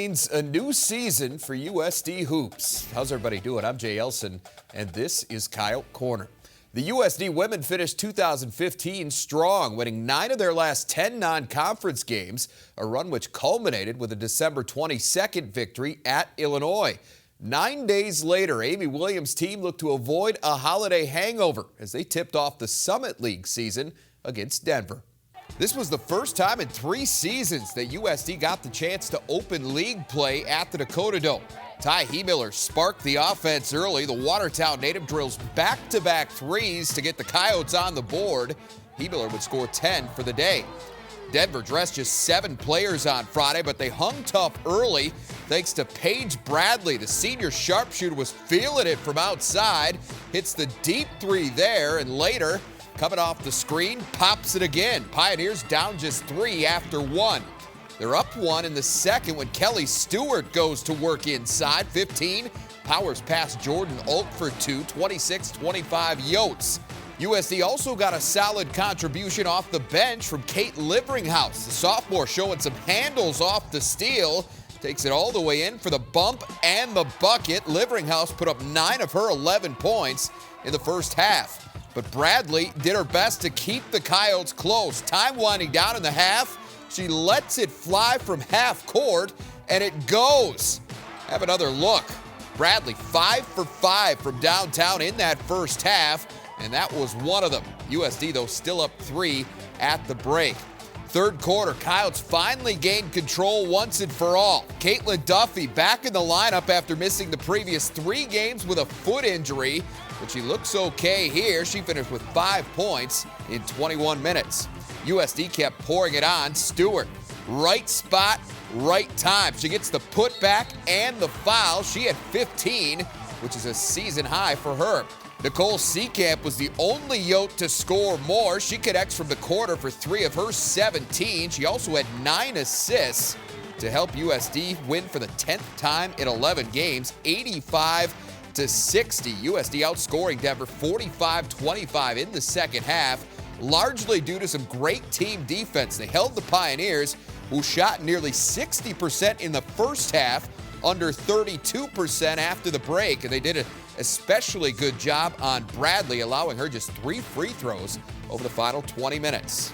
means a new season for USD Hoops. How's everybody doing? I'm Jay Elsen, and this is Coyote Corner. The USD women finished 2015 strong, winning 9 of their last 10 non-conference games, a run which culminated with a December 22nd victory at Illinois. 9 days later, Amy Williams' team looked to avoid a holiday hangover as they tipped off the Summit League season against Denver. This was the first time in 3 seasons that USD got the chance to open league play at the Dakota Dome. Ty Heinert sparked the offense early. The Watertown native drills back-to-back threes to get the Coyotes on the board. Heinert would score 10 for the day. Denver dressed just 7 players on Friday, but they hung tough early thanks to Paige Bradley. The senior sharpshooter was feeling it from outside, hits the deep three there, and later, coming off the screen, pops it again. Pioneers down just 3 after 1. They're up 1 in the second when Kelly Stewart goes to work inside. 15, powers past Jordan Oak for 2, 26-25 Yotes. USD also got a solid contribution off the bench from Kate Liveringhouse. The sophomore showing some handles off the steal. Takes it all the way in for the bump and the bucket. Liveringhouse put up 9 of her 11 points in the first half. But Bradley did her best to keep the Coyotes close. Time winding down in the half. She lets it fly from half court, and it goes. Have another look. Bradley 5 for 5 from downtown in that first half, and that was one of them. USD, though, still up 3 at the break. Third quarter, Coyotes finally gained control once and for all. Caitlin Duffy back in the lineup after missing the previous 3 games with a foot injury, but she looks okay here. She finished with 5 points in 21 minutes. USD kept pouring it on. Stewart, right spot, right time. She gets the putback and the foul. She had 15, which is a season high for her. Nicole Seekamp was the only Yote to score more. She connects from the quarter for 3 of her 17. She also had 9 assists to help USD win for the 10th time in 11 games, 85-60. USD outscoring Denver 45-25 in the second half, largely due to some great team defense. They held the Pioneers, who shot nearly 60% in the first half, under 32% after the break, and they did an especially good job on Bradley, allowing her just 3 free throws over the final 20 minutes.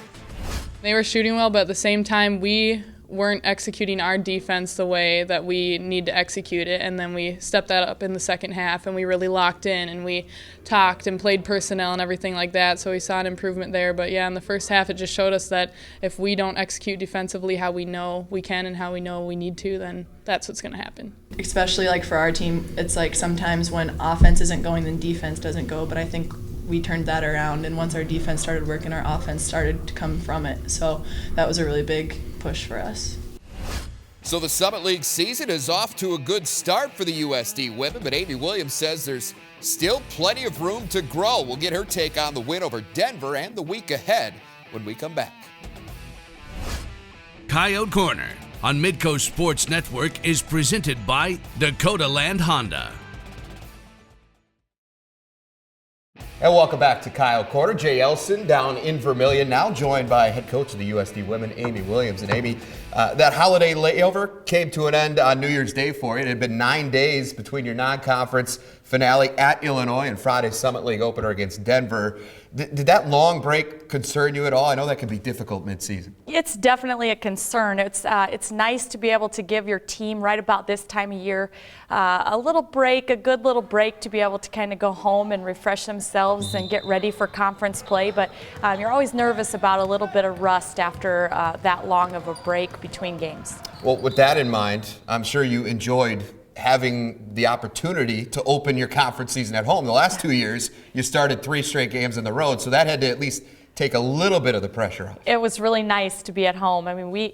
They were shooting well, but at the same time, we weren't executing our defense the way that we need to execute it, and then we stepped that up in the second half, and we really locked in, and we talked and played personnel and everything like that, so we saw an improvement there. But yeah, in the first half, it just showed us that if we don't execute defensively how we know we can and how we know we need to, then that's what's going to happen. Especially like for our team, it's like sometimes when offense isn't going, then defense doesn't go, but I think we turned that around, and once our defense started working, our offense started to come from it. So that was a really big push for us. So the Summit League season is off to a good start for the USD women, but Amy Williams says there's still plenty of room to grow. We'll get her take on the win over Denver and the week ahead when we come back. Coyote Corner on Midco Sports Network is presented by Dakota Land Honda. And welcome back to Coyote Corner. Jay Elsen down in Vermilion, now joined by head coach of the USD women, Amy Williams. And Amy, that holiday layover came to an end on New Year's Day for you. It had been 9 days between your non-conference finale at Illinois and Friday's Summit League opener against Denver. Did that long break concern you at all? I know that can be difficult mid-season. It's definitely a concern. It's nice to be able to give your team right about this time of year a little break, a good little break to be able to kind of go home and refresh themselves and get ready for conference play. But you're always nervous about a little bit of rust after that long of a break between games. Well, with that in mind, I'm sure you enjoyed having the opportunity to open your conference season at home. The last 2 years, you started 3 straight games on the road, so that had to at least take a little bit of the pressure off. It was really nice to be at home. I mean, we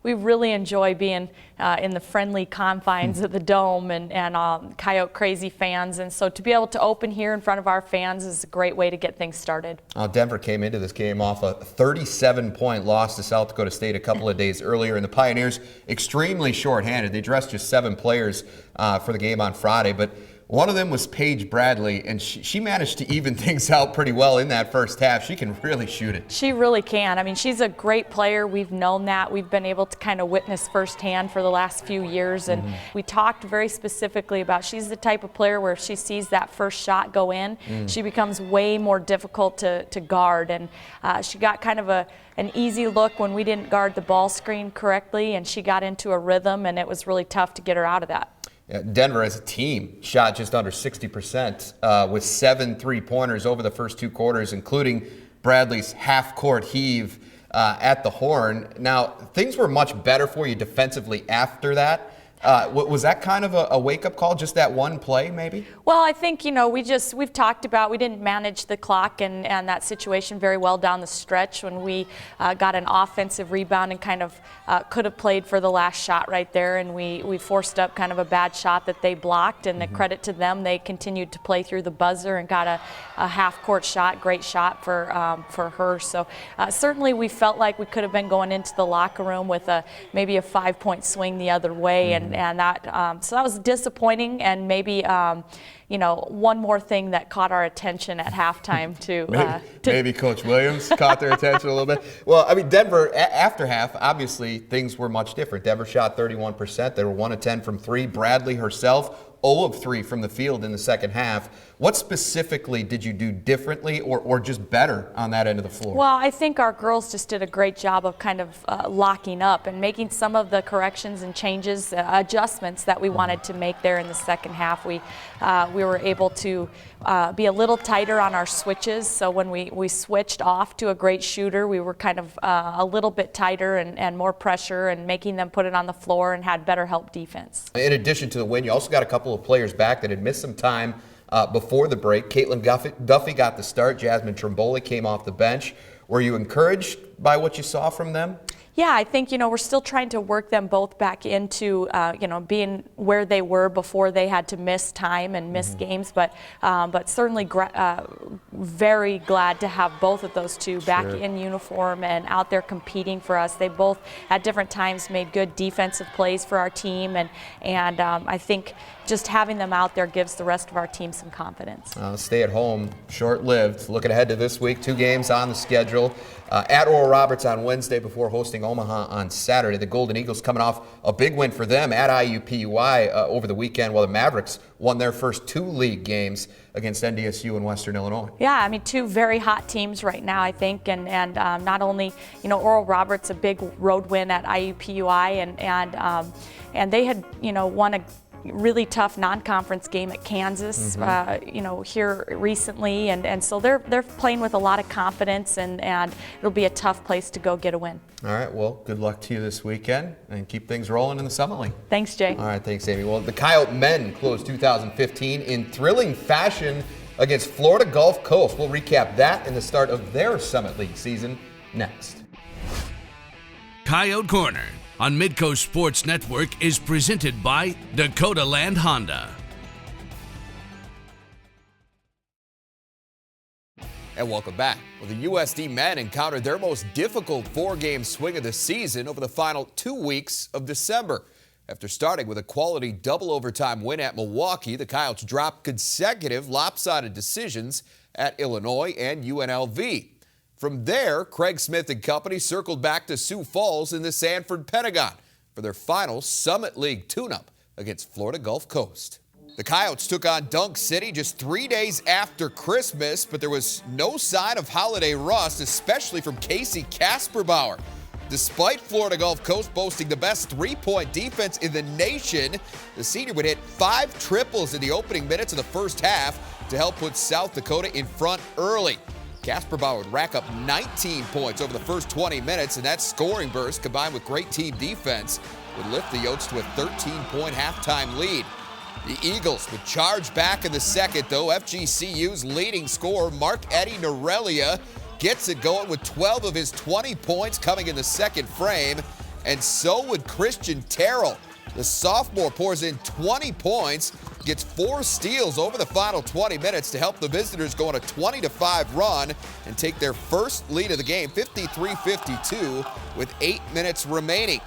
really enjoy being in the friendly confines of the Dome and Coyote crazy fans, and so to be able to open here in front of our fans is a great way to get things started. Denver came into this game off a 37-point loss to South Dakota State a couple of days earlier, and the Pioneers extremely shorthanded. They dressed just 7 players for the game on Friday, but One of them was Paige Bradley, and she managed to even things out pretty well in that first half. She can really shoot it. She really can. I mean, she's a great player. We've known that. We've been able to kind of witness firsthand for the last few years. And we talked very specifically about she's the type of player where if she sees that first shot go in, she becomes way more difficult to guard. And she got kind of an easy look when we didn't guard the ball screen correctly, and she got into a rhythm, and it was really tough to get her out of that. Denver as a team shot just under 60% with 7 3-pointers over the first 2 quarters, including Bradley's half-court heave at the horn. Now, things were much better for you defensively after that. Was that kind of a wake-up call, just that one play maybe? Well, I think, we've talked about we didn't manage the clock and that situation very well down the stretch when we got an offensive rebound and kind of could have played for the last shot right there, and we forced up kind of a bad shot that they blocked, and the credit to them, they continued to play through the buzzer and got a half-court shot, great shot for her. So certainly we felt like we could have been going into the locker room with maybe a 5-point swing the other way, and that so that was disappointing, and maybe one more thing that caught our attention at halftime maybe Coach Williams caught their attention a little bit. Well, I mean, Denver after half, obviously things were much different. Denver shot 31%. They were 1 of 10 from 3. Bradley herself 0 of 3 from the field in the second half. What specifically did you do differently or just better on that end of the floor? Well, I think our girls just did a great job of kind of locking up and making some of the corrections and changes, adjustments that we wanted to make there in the second half. We were able to be a little tighter on our switches, so when we switched off to a great shooter, we were kind of a little bit tighter and more pressure and making them put it on the floor and had better help defense. In addition to the win, you also got a couple of players back that had missed some time before the break. Caitlin Duffy got the start. Jasmine Trimboli came off the bench. Were you encouraged by what you saw from them? Yeah, I think, we're still trying to work them both back into, being where they were before they had to miss time and miss games. But certainly very glad to have both of those two back in uniform and out there competing for us. They both, at different times, made good defensive plays for our team. And I think just having them out there gives the rest of our team some confidence. Stay at home, short-lived. Looking ahead to this week, 2 games on the schedule. At Oral Roberts on Wednesday before hosting Omaha on Saturday. The Golden Eagles coming off a big win for them at IUPUI over the weekend, while the Mavericks won their first 2 league games against NDSU and Western Illinois. Yeah, I mean, 2 very hot teams right now, I think, and not only, Oral Roberts, a big road win at IUPUI, and they had, won a really tough non-conference game at Kansas, here recently, and so they're playing with a lot of confidence, and it'll be a tough place to go get a win. All right, well, good luck to you this weekend, and keep things rolling in the Summit League. Thanks, Jay. All right, thanks, Amy. Well, the Coyote men closed 2015 in thrilling fashion against Florida Gulf Coast. We'll recap that and the start of their Summit League season next. Coyote Corner on Midco Sports Network is presented by Dakota Land Honda. And welcome back. Well, the USD men encountered their most difficult 4-game swing of the season over the final 2 weeks of December. After starting with a quality double overtime win at Milwaukee, the Coyotes dropped consecutive lopsided decisions at Illinois and UNLV. From there, Craig Smith and company circled back to Sioux Falls in the Sanford Pentagon for their final Summit League tune-up against Florida Gulf Coast. The Coyotes took on Dunk City just 3 days after Christmas, but there was no sign of holiday rust, especially from Casey Kasperbauer. Despite Florida Gulf Coast boasting the best 3-point defense in the nation, the senior would hit 5 triples in the opening minutes of the first half to help put South Dakota in front early. Kasperbauer would rack up 19 points over the first 20 minutes, and that scoring burst, combined with great team defense, would lift the Yotes to a 13-point halftime lead. The Eagles would charge back in the second, though. FGCU's leading scorer, Mark-Eddie Norelia, gets it going with 12 of his 20 points coming in the second frame, and so would Christian Terrell. The sophomore pours in 20 points, gets 4 steals over the final 20 minutes to help the visitors go on a 20-5 run and take their first lead of the game, 53-52, with 8 minutes remaining.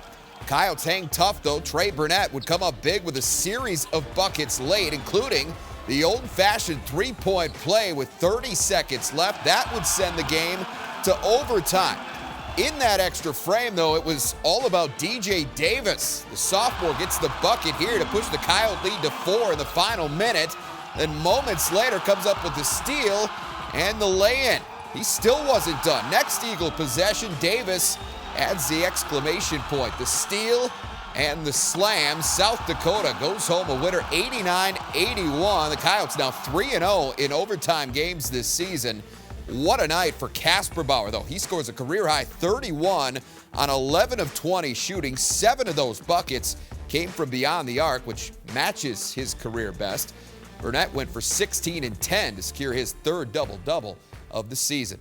Coyotes hang tough, though. Trey Burnett would come up big with a series of buckets late, including the old-fashioned three-point play with 30 seconds left. That would send the game to overtime. In that extra frame, though, it was all about DJ Davis. The sophomore gets the bucket here to push the Coyote lead to 4 in the final minute. Then moments later comes up with the steal and the lay-in. He still wasn't done. Next Eagle possession, Davis adds the exclamation point. The steal and the slam. South Dakota goes home a winner 89-81. The Coyotes now 3-0 in overtime games this season. What a night for Casper Bauer, though. He scores a career-high 31 on 11 of 20 shooting. 7 of those buckets came from beyond the arc, which matches his career best. Burnett went for 16 and 10 to secure his third double-double of the season.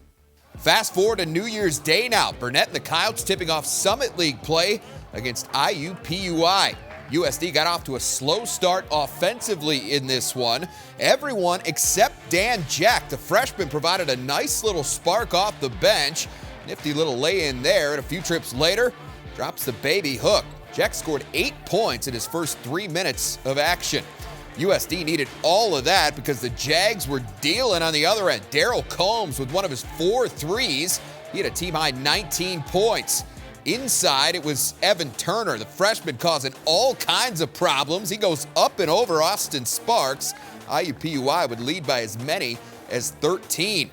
Fast forward to New Year's Day now. Burnett and the Coyotes tipping off Summit League play against IUPUI. USD got off to a slow start offensively in this one. Everyone except Dan Jack, the freshman, provided a nice little spark off the bench. Nifty little lay-in there, and a few trips later, drops the baby hook. Jack scored 8 points in his first 3 minutes of action. USD needed all of that because the Jags were dealing on the other end. Darryl Combs with one of his 4 threes. He had a team-high 19 points. Inside, it was Evan Turner, the freshman, causing all kinds of problems. He goes up and over Austin Sparks. IUPUI would lead by as many as 13.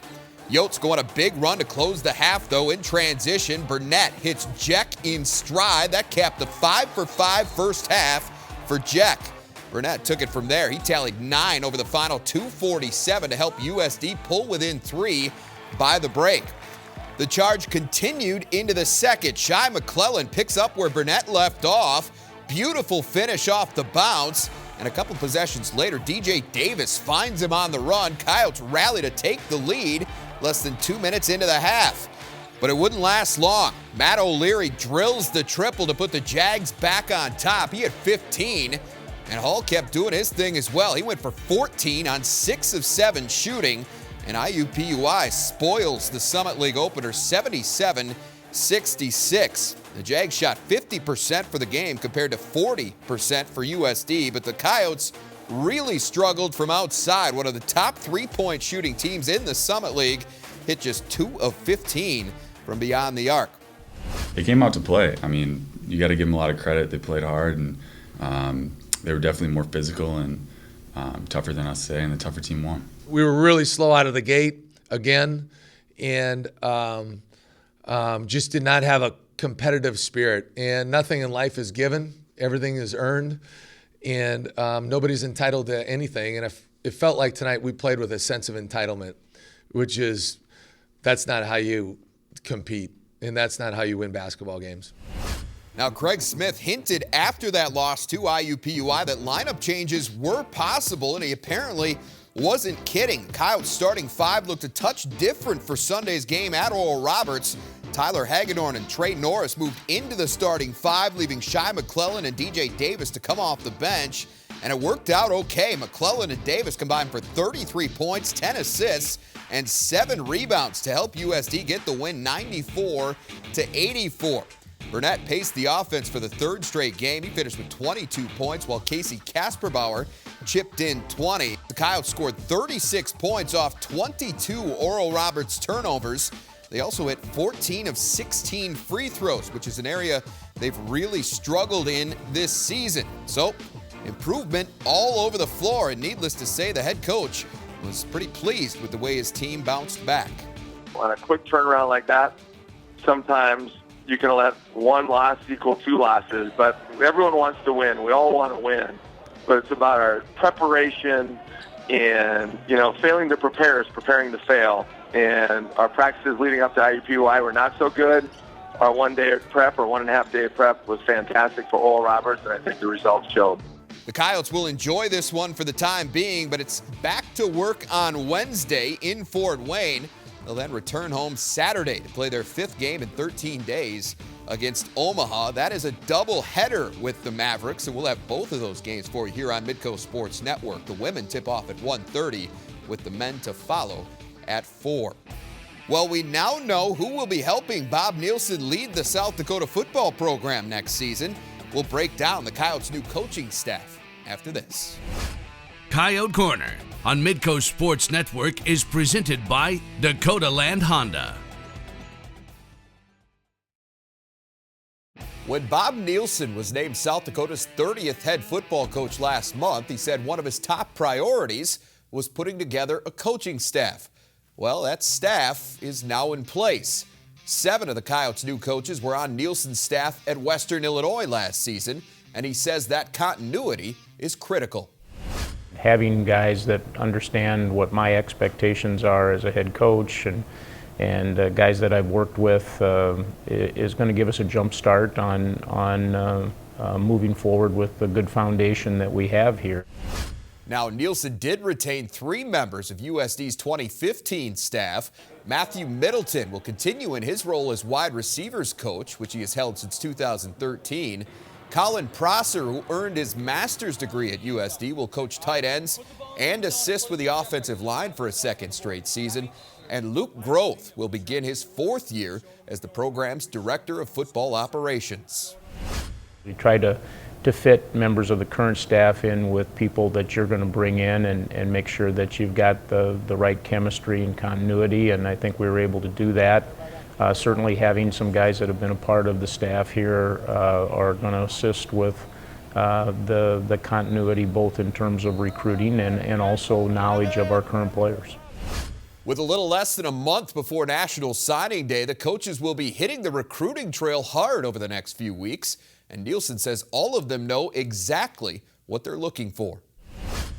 Yotes go on a big run to close the half, though. In transition, Burnett hits Jack in stride. That capped the 5-for-5 first half for Jack. Burnett took it from there. He tallied 9 over the final 2:47 to help USD pull within 3 by the break. The charge continued into the second. Shai McClellan picks up where Burnett left off. Beautiful finish off the bounce. And a couple possessions later, DJ Davis finds him on the run. Coyotes rally to take the lead less than 2 minutes into the half. But it wouldn't last long. Matt O'Leary drills the triple to put the Jags back on top. He had 15. And Hall kept doing his thing as well. He went for 14 on 6 of 7 shooting. And IUPUI spoils the Summit League opener 77-66. The Jags shot 50% for the game compared to 40% for USD, but the Coyotes really struggled from outside. One of the top 3-point shooting teams in the Summit League hit just 2 of 15 from beyond the arc. They came out to play. I mean, you got to give them a lot of credit. They played hard, and they were definitely more physical and tougher than us today, and the tougher team won. We were really slow out of the gate again, and just did not have a competitive spirit. And nothing in life is given. Everything is earned, and nobody's entitled to anything. And it felt like tonight we played with a sense of entitlement, which is, that's not how you compete, and that's not how you win basketball games. Now, Craig Smith hinted after that loss to IUPUI that lineup changes were possible, and he apparently wasn't kidding. Coyotes starting 5 looked a touch different for Sunday's game at Oral Roberts. Tyler Hagedorn and Trey Norris moved into the starting 5, leaving Shai McClellan and DJ Davis to come off the bench. And it worked out okay. McClellan and Davis combined for 33 points, 10 assists, and 7 rebounds to help USD get the win 94-84. Burnett paced the offense for the 3rd straight game. He finished with 22 points, while Casey Kasperbauer chipped in 20. The Coyotes scored 36 points off 22 Oral Roberts turnovers. They also hit 14 of 16 free throws, which is an area they've really struggled in this season. So, improvement all over the floor, and needless to say, the head coach was pretty pleased with the way his team bounced back. On a quick turnaround like that, sometimes you can let one loss equal 2 losses, but everyone wants to win. We all want to win. But it's about our preparation and, failing to prepare is preparing to fail. And our practices leading up to IUPUI were not so good. Our 1 day of prep or 1.5 day of prep was fantastic for Oral Roberts, and I think the results showed. The Coyotes will enjoy this one for the time being, but it's back to work on Wednesday in Fort Wayne. They'll then return home Saturday to play their 5th game in 13 days against Omaha. That is a doubleheader with the Mavericks, and we'll have both of those games for you here on Midco Sports Network. The women tip off at 1:30 with the men to follow at 4. Well, we now know who will be helping Bob Nielson lead the South Dakota football program next season. We'll break down the Coyotes' new coaching staff after this. Coyote Corner on Midco Sports Network is presented by Dakota Land Honda. When Bob Nielson was named South Dakota's 30th head football coach last month, he said one of his top priorities was putting together a coaching staff. Well, that staff is now in place. 7 of the Coyotes' new coaches were on Nielson's staff at Western Illinois last season, and he says that continuity is critical. Having guys that understand what my expectations are as a head coach and guys that I've worked with is going to give us a jump start on moving forward with the good foundation that we have here. Now, Nielson did retain 3 members of USD's 2015 staff. Matthew Middleton will continue in his role as wide receivers coach, which he has held since 2013. Colin Prosser, who earned his master's degree at USD, will coach tight ends and assist with the offensive line for a second straight season. And Luke Groth will begin his 4th year as the program's director of football operations. We try to fit members of the current staff in with people that you're going to bring in and make sure that you've got the right chemistry and continuity, and I think we were able to do that. Certainly having some guys that have been a part of the staff here are going to assist with the continuity, both in terms of recruiting and also knowledge of our current players. With a little less than a month before National Signing Day, the coaches will be hitting the recruiting trail hard over the next few weeks. And Nielson says all of them know exactly what they're looking for.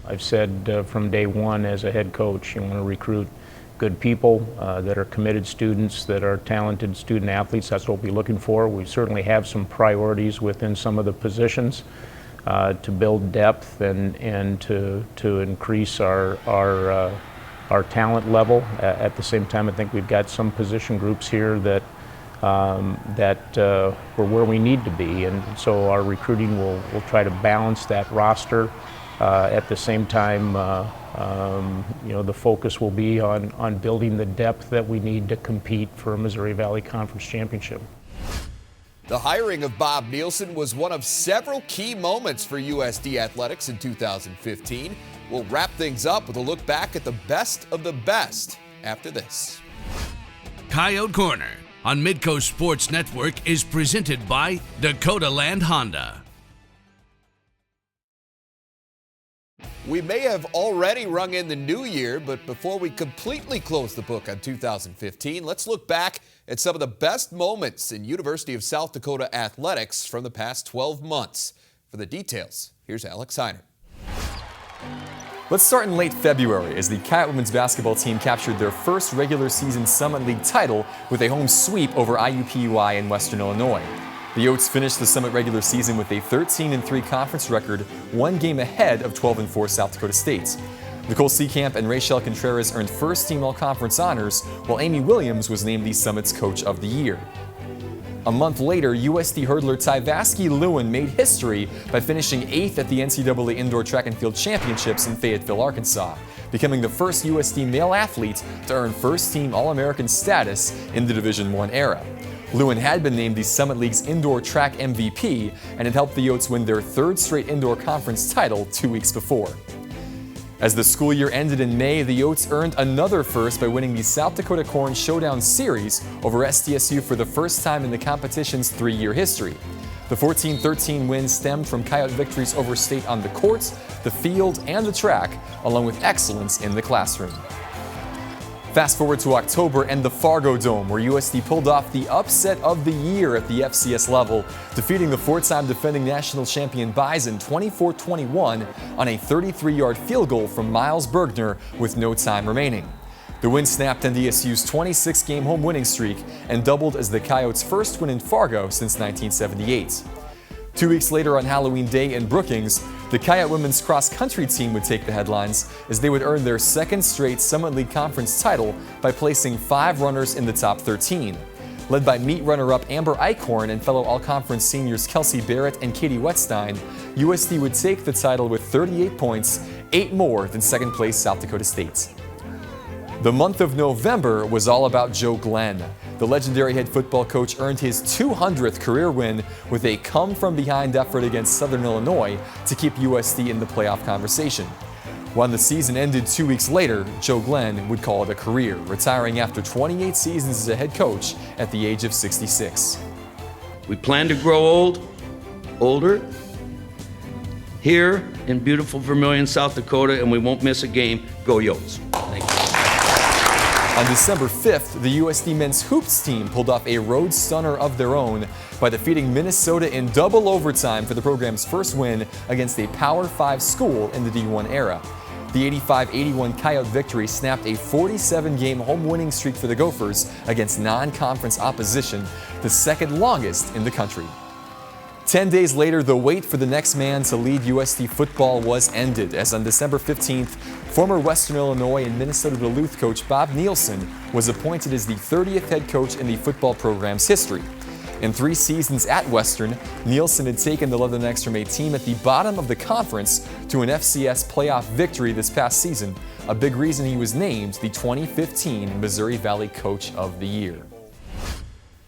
I've said from day one as a head coach, you want to recruit good people that are committed students, that are talented student athletes. That's what we're looking for. We certainly have some priorities within some of the positions to build depth and to increase our talent level. At the same time, I think we've got some position groups here that we're where we need to be, and so our recruiting will try to balance that roster. At the same time, the focus will be on building the depth that we need to compete for a Missouri Valley Conference championship. The hiring of Bob Nielson was one of several key moments for USD Athletics in 2015. We'll wrap things up with a look back at the best of the best after this. Coyote Corner on Midco Sports Network is presented by Dakota Land Honda. We may have already rung in the new year, but before we completely close the book on 2015, let's look back at some of the best moments in University of South Dakota athletics from the past 12 months. For the details, here's Alex Heinert. Let's start in late February as the Coyote women's basketball team captured their first regular season Summit League title with a home sweep over IUPUI in Western Illinois. The Yotes finished the Summit regular season with a 13-3 conference record, 1 game ahead of 12-4 South Dakota State. Nicole Seekamp and Rachel Contreras earned first-team All-Conference honors, while Amy Williams was named the Summit's Coach of the Year. A month later, USD hurdler Tyvaski Lewin made history by finishing 8th at the NCAA Indoor Track and Field Championships in Fayetteville, Arkansas, becoming the first USD male athlete to earn first-team All-American status in the Division I era. Lewin had been named the Summit League's Indoor Track MVP and had helped the Yotes win their 3rd straight Indoor Conference title 2 weeks before. As the school year ended in May, the Yotes earned another first by winning the South Dakota Corn Showdown Series over SDSU for the first time in the competition's 3-year history. The 14-13 win stemmed from Coyote victories over State on the court, the field, and the track, along with excellence in the classroom. Fast forward to October and the Fargo Dome, where USD pulled off the upset of the year at the FCS level, defeating the 4-time defending national champion Bison 24-21 on a 33-yard field goal from Miles Bergner with no time remaining. The win snapped NDSU's 26-game home winning streak and doubled as the Coyotes' first win in Fargo since 1978. 2 weeks later on Halloween Day in Brookings, the Coyote women's cross-country team would take the headlines as they would earn their 2nd straight Summit League Conference title by placing 5 runners in the top 13. Led by meet runner-up Amber Eichhorn and fellow All-Conference seniors Kelsey Barrett and Katie Wetstein, USD would take the title with 38 points, 8 more than 2nd place South Dakota State. The month of November was all about Joe Glenn. The legendary head football coach earned his 200th career win with a come-from-behind effort against Southern Illinois to keep USD in the playoff conversation. When the season ended 2 weeks later, Joe Glenn would call it a career, retiring after 28 seasons as a head coach at the age of 66. We plan to grow older, here in beautiful Vermilion, South Dakota, and we won't miss a game. Go Yotes. Thank you. On December 5th, the USD men's hoops team pulled off a road stunner of their own by defeating Minnesota in double overtime for the program's first win against a Power 5 school in the D1 era. The 85-81 Coyote victory snapped a 47-game home winning streak for the Gophers against non-conference opposition, the second longest in the country. 10 days later, the wait for the next man to lead USD football was ended, as on December 15th, former Western Illinois and Minnesota Duluth coach Bob Nielson was appointed as the 30th head coach in the football program's history. In 3 seasons at Western, Nielsen had taken the Leather Necks from a team at the bottom of the conference to an FCS playoff victory this past season, a big reason he was named the 2015 Missouri Valley Coach of the Year.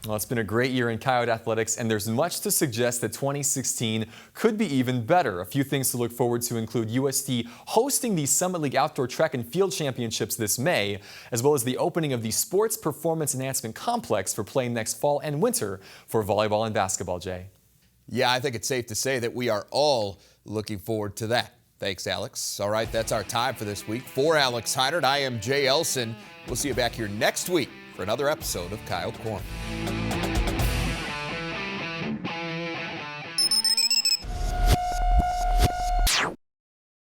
Well, it's been a great year in Coyote Athletics, and there's much to suggest that 2016 could be even better. A few things to look forward to include USD hosting the Summit League Outdoor Track and Field Championships this May, as well as the opening of the Sports Performance Enhancement Complex for play next fall and winter for volleyball and basketball, Jay. Yeah, I think it's safe to say that we are all looking forward to that. Thanks, Alex. All right, that's our time for this week. For Alex Heinert, I am Jay Elsen. We'll see you back here next week for another episode of Coyote Corner.